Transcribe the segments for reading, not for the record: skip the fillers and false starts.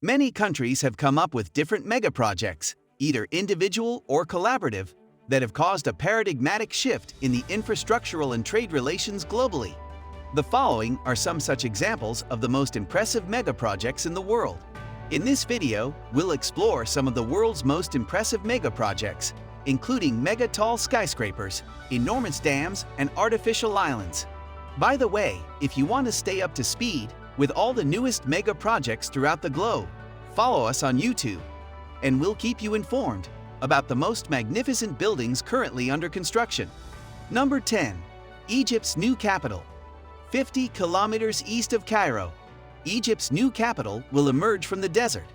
Many countries have come up with different mega-projects, either individual or collaborative, that have caused a paradigmatic shift in the infrastructural and trade relations globally. The following are some such examples of the most impressive mega-projects in the world. In this video, we'll explore some of the world's most impressive mega-projects, including mega-tall skyscrapers, enormous dams, and artificial islands. By the way, if you want to stay up to speed with all the newest mega-projects throughout the globe, follow us on YouTube, and we'll keep you informed about the most magnificent buildings currently under construction. Number 10. Egypt's new capital. 50 kilometers east of Cairo, Egypt's new capital will emerge from the desert.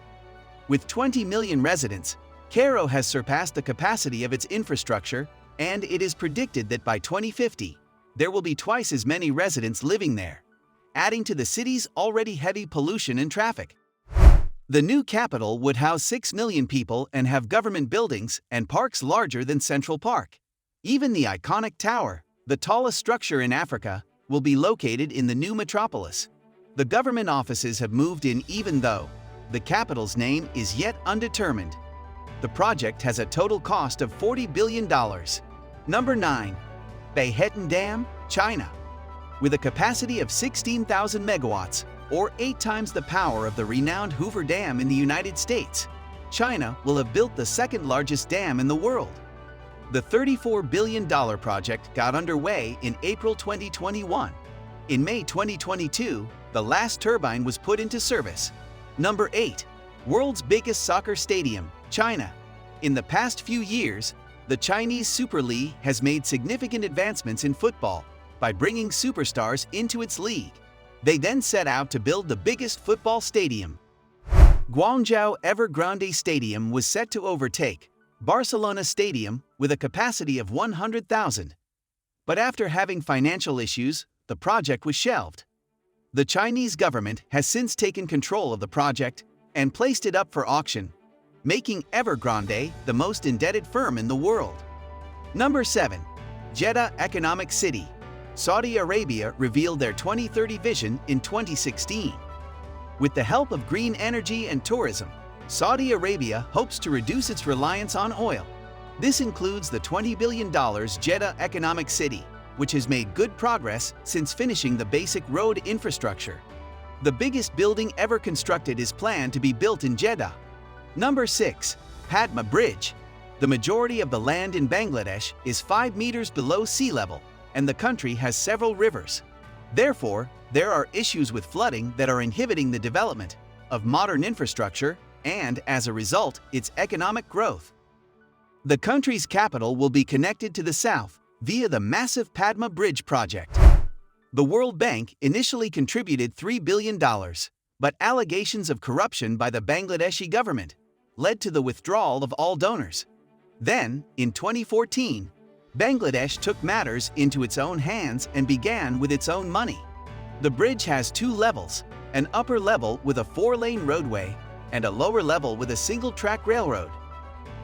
With 20 million residents, Cairo has surpassed the capacity of its infrastructure, and it is predicted that by 2050, there will be twice as many residents living there, adding to the city's already heavy pollution and traffic. The new capital would house 6 million people and have government buildings and parks larger than Central Park. Even the iconic tower, the tallest structure in Africa, will be located in the new metropolis. The government offices have moved in even though the capital's name is yet undetermined. The project has a total cost of $40 billion. Number 9. Beihetan Dam, China. With a capacity of 16,000 megawatts, or 8 times the power of the renowned Hoover Dam in the United States, China will have built the second largest dam in the world. The $34 billion project got underway in April 2021. In May 2022, the last turbine was put into service. Number 8. World's biggest soccer stadium, China. In the past few years, the Chinese Super League has made significant advancements in football by bringing superstars into its league. They then set out to build the biggest football stadium. Guangzhou Evergrande Stadium was set to overtake Barcelona Stadium with a capacity of 100,000. But after having financial issues, the project was shelved. The Chinese government has since taken control of the project and placed it up for auction, making Evergrande the most indebted firm in the world. Number 7. Jeddah Economic City. Saudi Arabia revealed their 2030 vision in 2016. With the help of green energy and tourism, Saudi Arabia hopes to reduce its reliance on oil. This includes the $20 billion Jeddah Economic City, which has made good progress since finishing the basic road infrastructure. The biggest building ever constructed is planned to be built in Jeddah. Number 6. Padma Bridge. The majority of the land in Bangladesh is 5 meters below sea level, and the country has several rivers. Therefore, there are issues with flooding that are inhibiting the development of modern infrastructure and, as a result, its economic growth. The country's capital will be connected to the south via the massive Padma Bridge project. The World Bank initially contributed $3 billion, but allegations of corruption by the Bangladeshi government led to the withdrawal of all donors. Then, in 2014, Bangladesh took matters into its own hands and began with its own money. The bridge has 2 levels, an upper level with a 4-lane roadway and a lower level with a single-track railroad.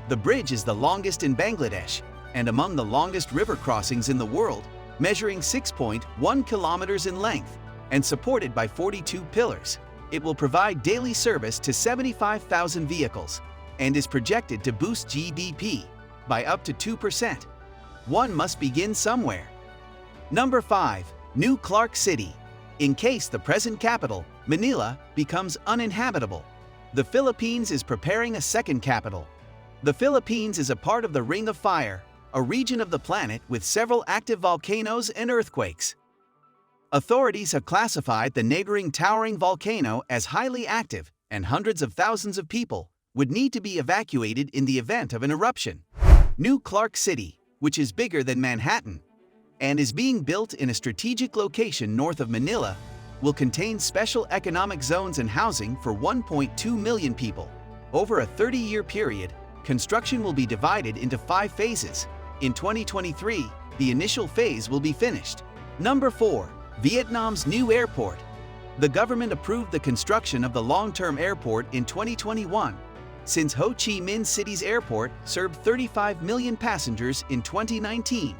The bridge is the longest in Bangladesh and among the longest river crossings in the world, measuring 6.1 kilometers in length and supported by 42 pillars. It will provide daily service to 75,000 vehicles and is projected to boost GDP by up to 2%. One must begin somewhere. Number 5. New Clark City. In case the present capital, Manila, becomes uninhabitable, the Philippines is preparing a second capital. The Philippines is a part of the Ring of Fire, a region of the planet with several active volcanoes and earthquakes. Authorities have classified the neighboring towering volcano as highly active, and hundreds of thousands of people would need to be evacuated in the event of an eruption. New Clark City, which is bigger than Manhattan and is being built in a strategic location north of Manila, will contain special economic zones and housing for 1.2 million people. Over a 30-year period, construction will be divided into 5 phases. In 2023, the initial phase will be finished. Number 4. Vietnam's new airport. The government approved the construction of the long-term airport in 2021. Since Ho Chi Minh City's airport served 35 million passengers in 2019,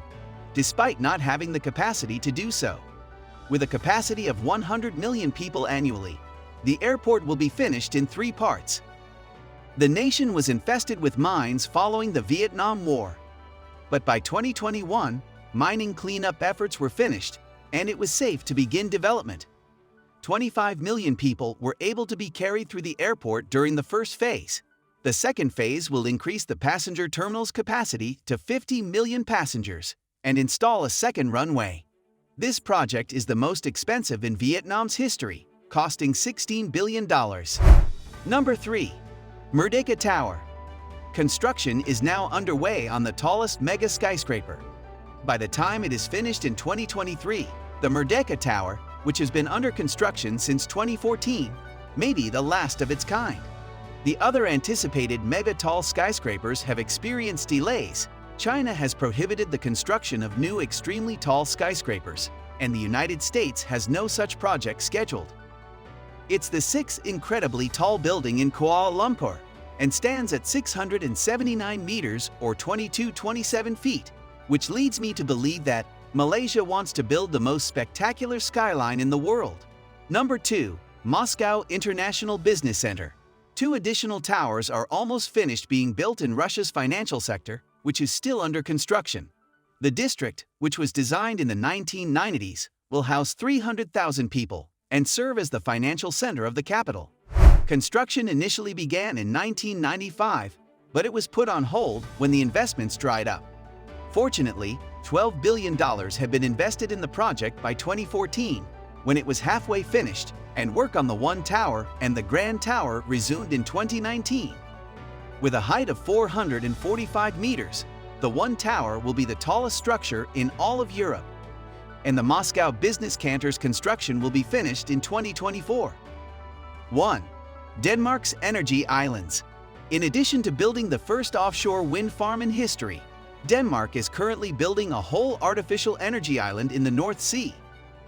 despite not having the capacity to do so. With a capacity of 100 million people annually, The airport will be finished in 3 parts. The nation was infested with mines following the Vietnam War. But by 2021, mining cleanup efforts were finished, and it was safe to begin development. 25 million people were able to be carried through the airport during the first phase. The second phase will increase the passenger terminal's capacity to 50 million passengers and install a second runway. This project is the most expensive in Vietnam's history, costing $16 billion. Number 3. Merdeka Tower. Construction is now underway on the tallest mega skyscraper. By the time it is finished in 2023, the Merdeka Tower, which has been under construction since 2014, may be the last of its kind. The other anticipated mega-tall skyscrapers have experienced delays. China has prohibited the construction of new extremely tall skyscrapers, and the United States has no such project scheduled. It's the 6th incredibly tall building in Kuala Lumpur and stands at 679 meters or 22-27 feet, which leads me to believe that Malaysia wants to build the most spectacular skyline in the world. Number 2. Moscow International Business Center. 2 additional towers are almost finished being built in Russia's financial sector, which is still under construction. The district, which was designed in the 1990s, will house 300,000 people and serve as the financial center of the capital. Construction initially began in 1995, but it was put on hold when the investments dried up. Fortunately, $12 billion had been invested in the project by 2014, when it was halfway finished, and work on the One Tower and the Grand Tower resumed in 2019. With a height of 445 meters, the One Tower will be the tallest structure in all of Europe, and the Moscow Business Center's construction will be finished in 2024. 1. Denmark's Energy Islands. In addition to building the first offshore wind farm in history, Denmark is currently building a whole artificial energy island in the North Sea.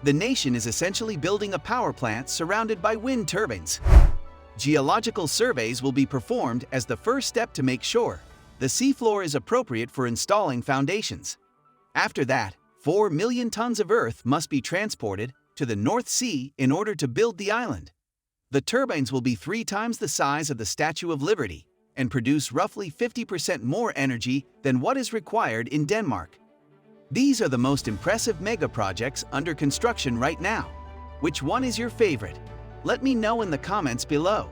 The nation is essentially building a power plant surrounded by wind turbines. Geological surveys will be performed as the first step to make sure the seafloor is appropriate for installing foundations. After that, 4 million tons of earth must be transported to the North Sea in order to build the island. The turbines will be 3 times the size of the Statue of Liberty and produce roughly 50% more energy than what is required in Denmark. These are the most impressive mega projects under construction right now. Which one is your favorite? Let me know in the comments below.